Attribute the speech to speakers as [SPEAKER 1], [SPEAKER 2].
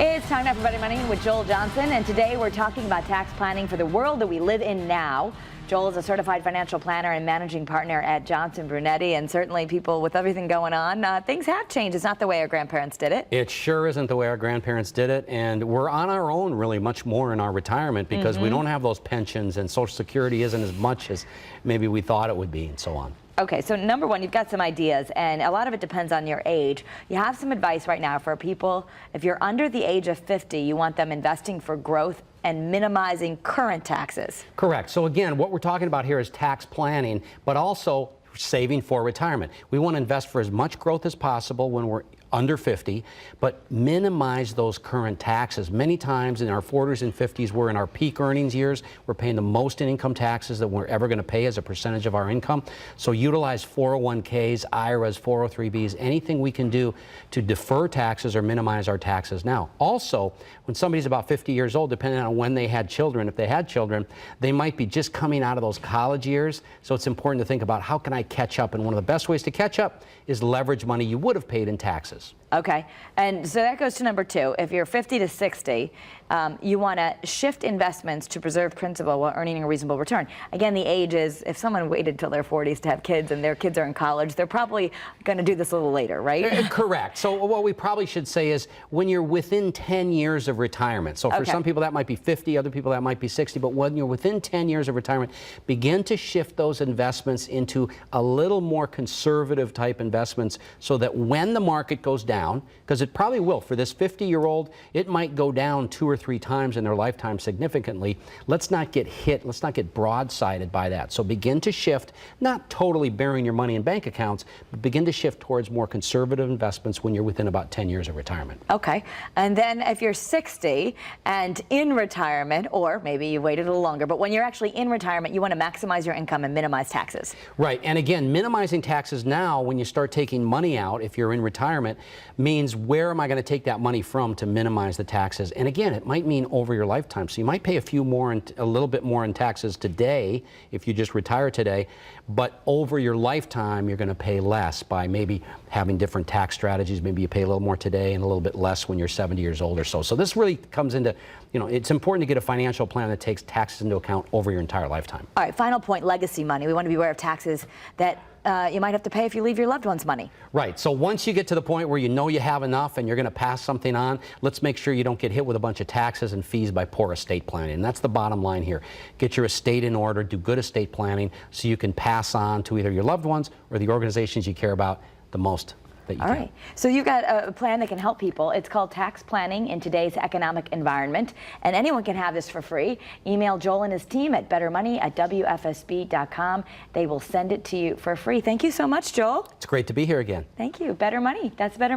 [SPEAKER 1] It's time now for Better Money with Joel Johnson, and today we're talking about tax planning for the world that we live in now. Joel is a certified financial planner and managing partner at Johnson Brunetti, and certainly people with everything going on, things have changed. It's not the way our grandparents did it.
[SPEAKER 2] It sure isn't the way our grandparents did it, and we're on our own really much more in our retirement because we don't have those pensions, and Social Security isn't as much as maybe we thought it would be, and so on.
[SPEAKER 1] Okay, so number one, you've got some ideas, and a lot of it depends on your age. You have some advice right now for people. If you're under the age of 50, you want them investing for growth and minimizing current taxes.
[SPEAKER 2] Correct. So again, what we're talking about here is tax planning, but also saving for retirement. We want to invest for as much growth as possible when we're under 50, but minimize those current taxes. Many times in our 40s and 50s, we're in our peak earnings years. We're paying the most in income taxes that we're ever going to pay as a percentage of our income. So utilize 401ks, IRAs, 403bs, anything we can do to defer taxes or minimize our taxes now. Also, when somebody's about 50 years old, depending on when they had children, if they had children, they might be just coming out of those college years. So it's important to think about, how can I catch up? And one of the best ways to catch up is leverage money you would have paid in taxes.
[SPEAKER 1] Okay, and so that goes to number two. If you're 50 to 60, you want to shift investments to preserve principal while earning a reasonable return. Again, the age is, if someone waited till their 40s to have kids and their kids are in college, they're probably going to do this a little later, right?
[SPEAKER 2] Correct. So what we probably should say is when you're within 10 years of retirement. So for some people that might be 50, other people that might be 60, but when you're within 10 years of retirement, begin to shift those investments into a little more conservative type investments so that when the market goes down, because it probably will. For this 50-year-old, it might go down 2 or 3 times in their lifetime significantly. Let's not get hit. Let's not get broadsided by that. So begin to shift, not totally burying your money in bank accounts, but begin to shift towards more conservative investments when you're within about 10 years of retirement.
[SPEAKER 1] Okay. And then if you're 60 and in retirement, or maybe you waited a little longer, but when you're actually in retirement, you want to maximize your income and minimize taxes.
[SPEAKER 2] Right. And again, minimizing taxes now when you start taking money out, if you're in retirement, means where am I going to take that money from to minimize the taxes? And again, it might mean over your lifetime. So you might pay a little bit more in taxes today if you just retire today, but over your lifetime you're going to pay less by maybe having different tax strategies. Maybe you pay a little more today and a little bit less when you're 70 years old or so. So this really comes into, it's important to get a financial plan that takes taxes into account over your entire lifetime.
[SPEAKER 1] All right, final point, legacy money. We want to be aware of taxes that you might have to pay if you leave your loved ones money.
[SPEAKER 2] Right. So once you get to the point where you know you have enough and you're going to pass something on, let's make sure you don't get hit with a bunch of taxes and fees by poor estate planning. And that's the bottom line here. Get your estate in order, do good estate planning so you can pass on to either your loved ones or the organizations you care about the most.
[SPEAKER 1] All right. So you've got a plan that can help people. It's called Tax Planning in Today's Economic Environment, and anyone can have this for free. Email Joel and his team at bettermoney@wfsb.com. They will send it to you for free. Thank you so much, Joel.
[SPEAKER 2] It's great to be here again.
[SPEAKER 1] Thank you. Better Money. That's Better Money.